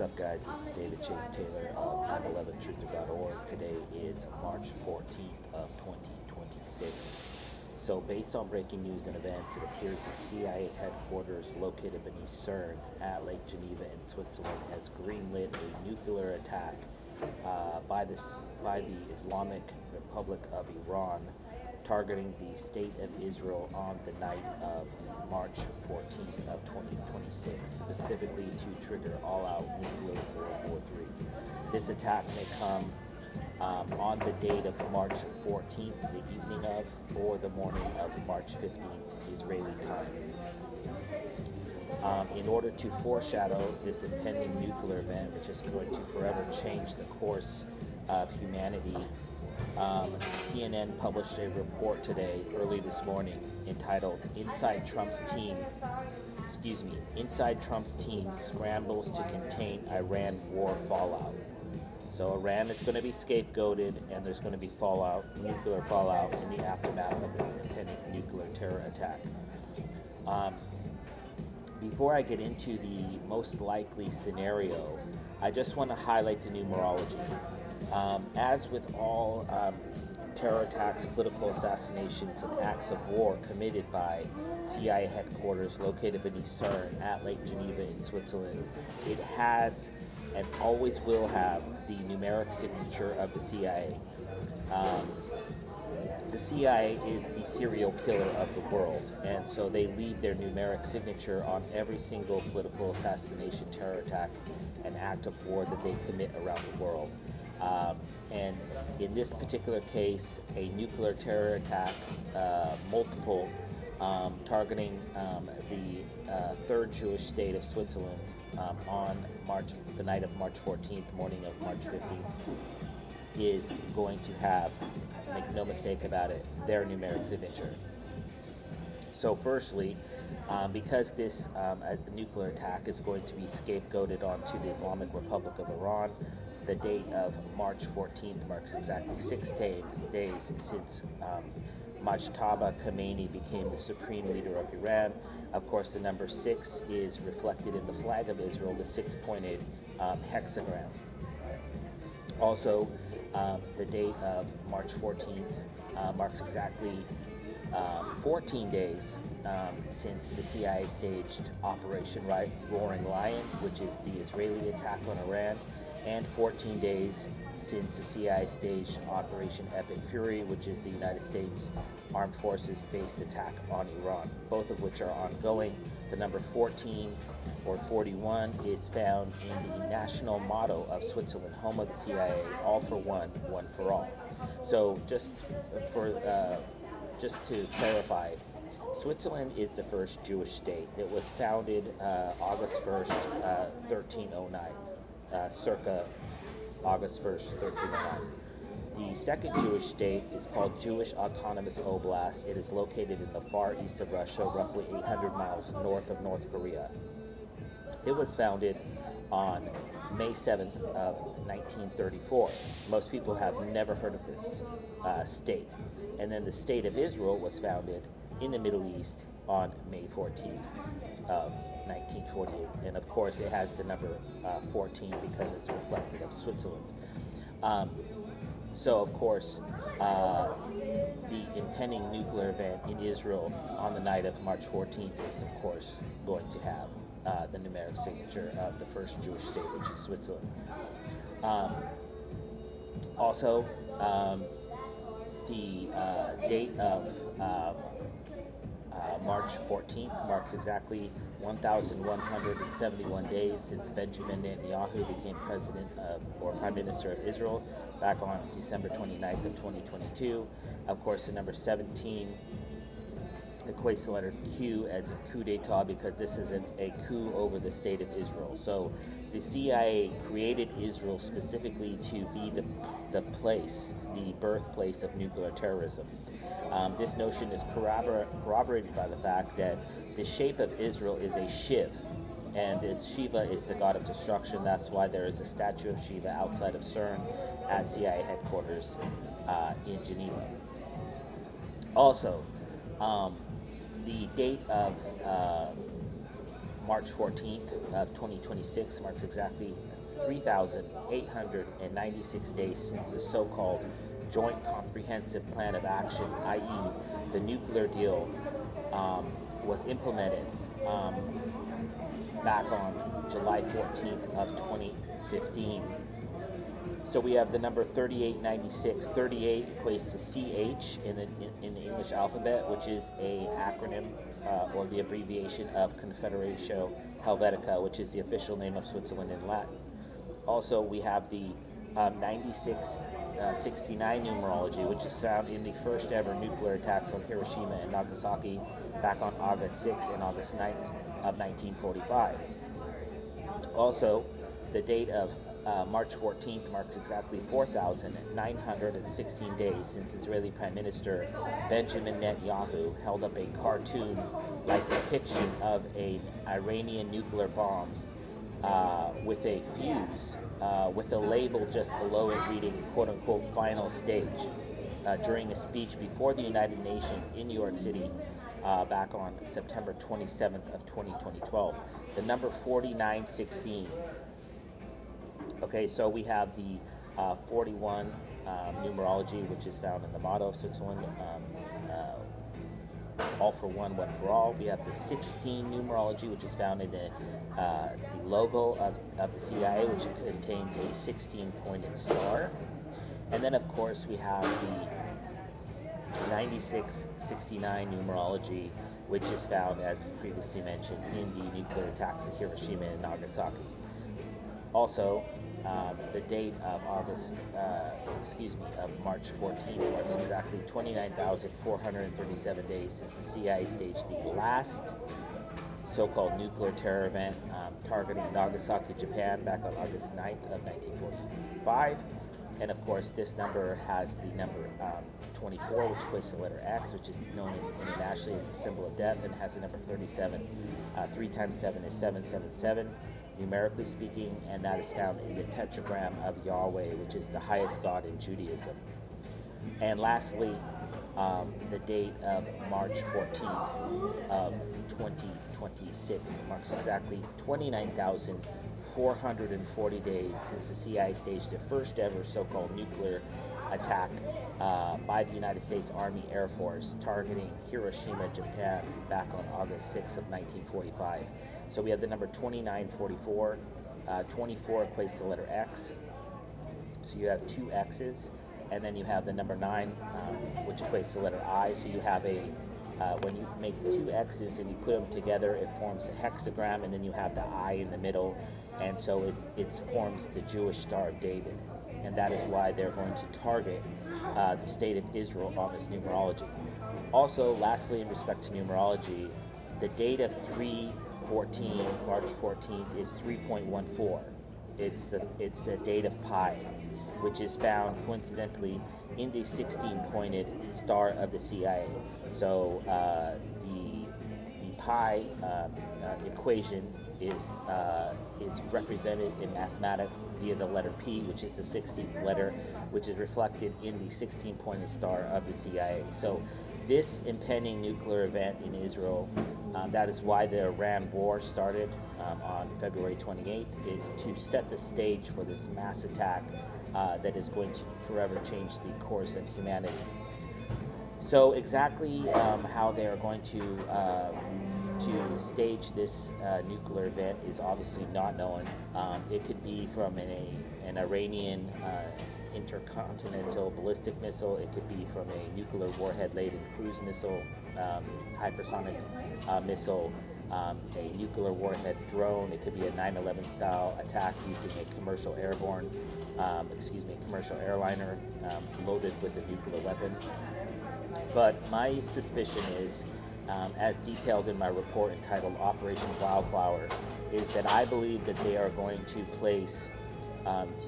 What's up, guys? This is David Chase Taylor of 911truther.org. Today is March 14th of 2026. So, based on breaking news and events, it appears the CIA headquarters located beneath CERN at Lake Geneva in Switzerland has greenlit a nuclear attack by the Islamic Republic of Iran, targeting the state of Israel on the night of March 14th of 2026, specifically to trigger all-out nuclear World War III. This attack may come on the date of March 14th, the evening of, or the morning of March 15th, Israeli time. In order to foreshadow this impending nuclear event, which is going to forever change the course of humanity, CNN published a report today, early this morning, entitled Inside Trump's Team Scrambles to Contain Iran War Fallout. So Iran is going to be scapegoated, and there's going to be nuclear fallout in the aftermath of this impending nuclear terror attack. Before I get into the most likely scenario, I just want to highlight the numerology. As with all terror attacks, political assassinations, and acts of war committed by CIA headquarters located beneath CERN at Lake Geneva in Switzerland, it has and always will have the numeric signature of the CIA. The CIA is the serial killer of the world, and so they leave their numeric signature on every single political assassination, terror attack, and act of war that they commit around the world. And in this particular case, a nuclear terror attack, multiple, targeting the third Jewish state of Switzerland on the night of March 14th, morning of March 15th, is going to have, make no mistake about it, their numeric signature. So firstly, because this nuclear attack is going to be scapegoated onto the Islamic Republic of Iran, the date of March 14th marks exactly 6 days since Mojtaba Khomeini became the supreme leader of Iran. Of course, the number 6 is reflected in the flag of Israel, the 6-pointed hexagram. Also, the date of March 14th marks exactly 14 days since the CIA staged Operation Roaring Lion, which is the Israeli attack on Iran, and 14 days since the CIA staged Operation Epic Fury, which is the United States Armed Forces-based attack on Iran, both of which are ongoing. The number 14 or 41 is found in the national motto of Switzerland, home of the CIA: all for one, one for all. So just to clarify, Switzerland is the first Jewish state. It was founded August 1st, 1309, circa August 1st, 1309. The second Jewish state is called Jewish Autonomous Oblast. It is located in the far east of Russia, roughly 800 miles north of North Korea. It was founded on May 7th of 1934. Most people have never heard of this state. And then the state of Israel was founded in the Middle East on May 14th of 1948. And of course, it has the number 14 because it's reflective of Switzerland. So, of course, the impending nuclear event in Israel on the night of March 14th is, of course, going to have the numeric signature of the first Jewish state, which is Switzerland. Also, the date of March 14th marks exactly 1,171 days since Benjamin Netanyahu became president or prime minister of Israel back on December 29th of 2022. Of course, the number 17 equates the letter Q as a coup d'etat because this is a coup over the state of Israel. So the CIA created Israel specifically to be the birthplace of nuclear terrorism. This notion is corroborated by the fact that the shape of Israel is a Shiv, and Shiva is the god of destruction. That's why there is a statue of Shiva outside of CERN at CIA headquarters in Geneva. Also, the date of March 14th of 2026 marks exactly 3,896 days since the so-called Joint Comprehensive Plan of Action, i.e. the nuclear deal, was implemented back on July 14th of 2015. So we have the number 3896. 38 equates to CH in the English alphabet, which is a acronym or the abbreviation of Confederatio Helvetica, which is the official name of Switzerland in Latin. Also, we have the 9669 numerology, which is found in the first ever nuclear attacks on Hiroshima and Nagasaki back on August 6th and August 9th of 1945. Also, the date of March 14th marks exactly 4,916 days since Israeli Prime Minister Benjamin Netanyahu held up a cartoon-like depiction of an Iranian nuclear bomb with a fuse with a label just below it reading quote-unquote final stage during a speech before the United Nations in New York City back on September 27th of 2012. The number 4916. Okay, so we have the 41 numerology, which is found in the motto of Switzerland, all for one for all. We have the 16 numerology, which is found in the logo of the CIA, which contains a 16-pointed star. And then, of course, we have the 9669 numerology, which is found, as previously mentioned, in the nuclear attacks at Hiroshima and Nagasaki. Also, the date of March 14th marks exactly 29,437 days since the CIA staged the last so-called nuclear terror event targeting Nagasaki, Japan, back on August 9th of 1945. And of course, this number has the number 24, which equates to the letter X, which is known internationally as the symbol of death, and has the number 37. 3 times 7 is 777. Numerically speaking, and that is found in the tetragram of Yahweh, which is the highest God in Judaism. And lastly, the date of March 14th of 2026 marks exactly 29,440 days since the CIA staged the first ever so-called nuclear attack by the United States Army Air Force targeting Hiroshima, Japan, back on August 6th of 1945. So we have the number 2944. 24 equates to the letter X. So you have two X's. And then you have the number 9, which equates to the letter I. So you have when you make two X's and you put them together, it forms a hexagram, and then you have the I in the middle. And so it forms the Jewish Star of David. And that is why they're going to target the state of Israel on this numerology. Also, lastly, in respect to numerology, the date of March 14th is 3.14. It's the date of Pi, which is found coincidentally in the 16-pointed star of the CIA. So the Pi equation is represented in mathematics via the letter P, which is the 16th letter, which is reflected in the 16-pointed star of the CIA. So this impending nuclear event in Israel, that is why the Iran war started on February 28th, is to set the stage for this mass attack that is going to forever change the course of humanity. So exactly how they are going to stage this nuclear event is obviously not known. It could be from an Iranian intercontinental ballistic missile. It could be from a nuclear warhead-laden cruise missile, hypersonic missile, a nuclear warhead drone. It could be a 9/11 style attack using a commercial commercial airliner loaded with a nuclear weapon. But my suspicion is, as detailed in my report entitled Operation Wildflower, is that I believe that they are going to place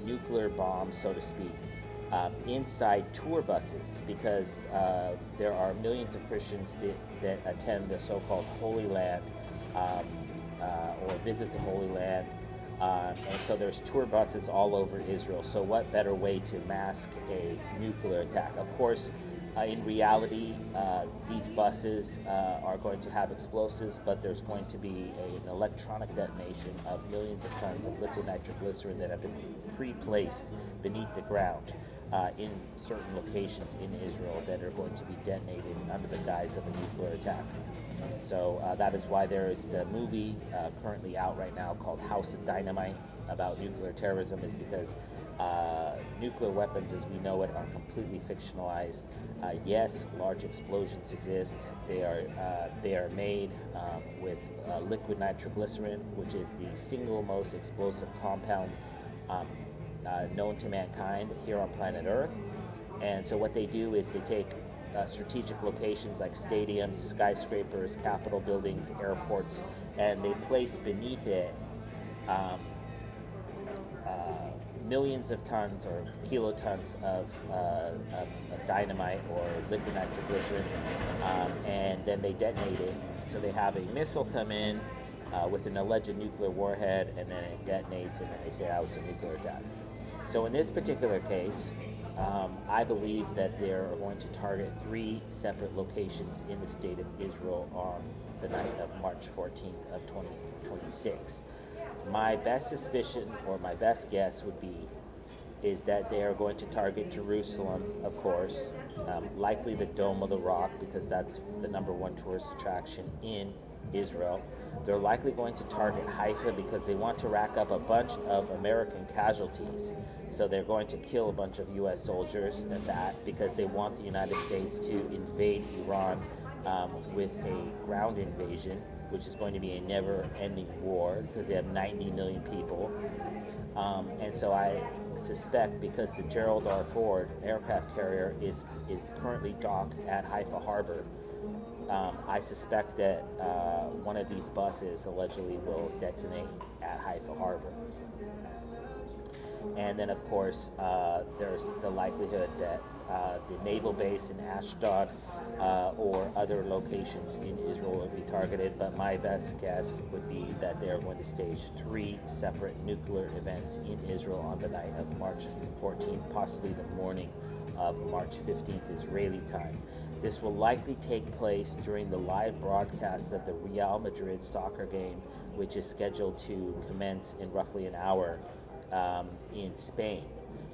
nuclear bombs, so to speak, inside tour buses, because there are millions of Christians that attend the so-called Holy Land or visit the Holy Land, and so there's tour buses all over Israel. So what better way to mask a nuclear attack? Of course, In reality, these buses are going to have explosives, but there's going to be an electronic detonation of millions of tons of liquid nitroglycerin that have been pre-placed beneath the ground in certain locations in Israel that are going to be detonated under the guise of a nuclear attack. So that is why there is the movie currently out right now called House of Dynamite about nuclear terrorism, is because nuclear weapons as we know it are completely fictionalized. Yes, large explosions exist. They are made with liquid nitroglycerin, which is the single most explosive compound known to mankind here on planet Earth. And so what they do is they take strategic locations like stadiums, skyscrapers, capitol buildings, airports, and they place beneath it millions of tons or kilotons of dynamite or liquid nitroglycerin, and then they detonate it. So they have a missile come in with an alleged nuclear warhead, and then it detonates, and then they say that was a nuclear attack. So in this particular case, I believe that they're going to target 3 separate locations in the state of Israel on the night of March 14th of 2026. My best suspicion, or my best guess would be, is that they are going to target Jerusalem, of course, likely the Dome of the Rock, because that's the #1 tourist attraction in Israel. They're likely going to target Haifa because they want to rack up a bunch of American casualties. So they're going to kill a bunch of U.S. soldiers at that, because they want the United States to invade Iran with a ground invasion, which is going to be a never-ending war because they have 90 million people. And so I suspect, because the Gerald R. Ford aircraft carrier is currently docked at Haifa Harbor, I suspect that one of these buses allegedly will detonate at Haifa Harbor. And then, of course, there's the likelihood that the naval base in Ashdod or other locations in Israel will be targeted, but my best guess would be that they are going to stage 3 separate nuclear events in Israel on the night of March 14th, possibly the morning of March 15th Israeli time. This will likely take place during the live broadcast of the Real Madrid soccer game, which is scheduled to commence in roughly an hour in Spain.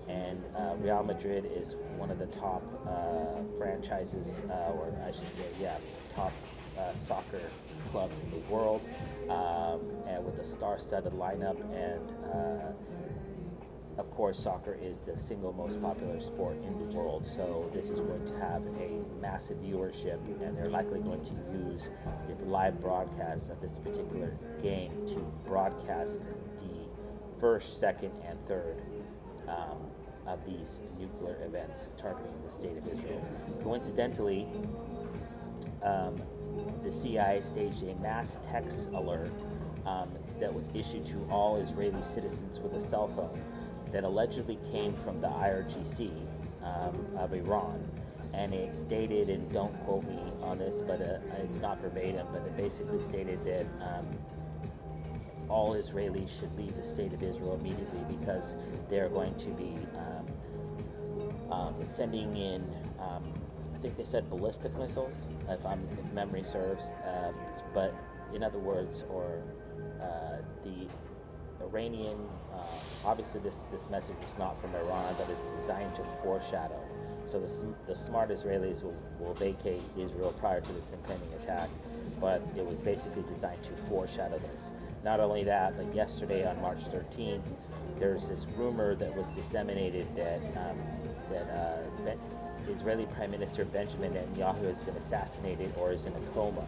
And Real Madrid is one of the top franchises, or I should say, top soccer clubs in the world, and with a star-studded lineup. And of course, soccer is the single most popular sport in the world. So this is going to have a massive viewership, and they're likely going to use the live broadcast of this particular game to broadcast the first, second, and third of these nuclear events targeting the state of Israel. Coincidentally, the CIA staged a mass text alert that was issued to all Israeli citizens with a cell phone that allegedly came from the IRGC of Iran. And it stated, and don't quote me on this, but it's not verbatim, but it basically stated that all Israelis should leave the state of Israel immediately because they're going to be sending in, I think they said ballistic missiles, if memory serves. But in other words, or the Iranian, obviously this message was not from Iran, but it's designed to foreshadow. So the smart Israelis will vacate Israel prior to this impending attack, but it was basically designed to foreshadow this. Not only that, but yesterday on March 13th, there's this rumor that was disseminated that Israeli Prime Minister Benjamin Netanyahu has been assassinated or is in a coma.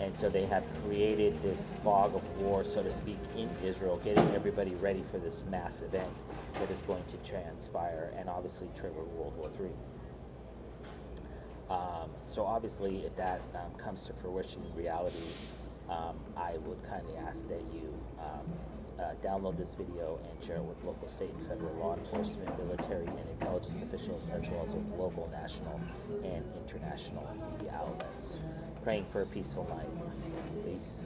And so they have created this fog of war, so to speak, in Israel, getting everybody ready for this mass event that is going to transpire and obviously trigger World War III. So obviously, if that comes to fruition in reality, I would kindly ask that you download this video and share it with local, state, and federal law enforcement, military, and intelligence officials, as well as with local, national, and international media outlets. Praying for a peaceful night. Peace.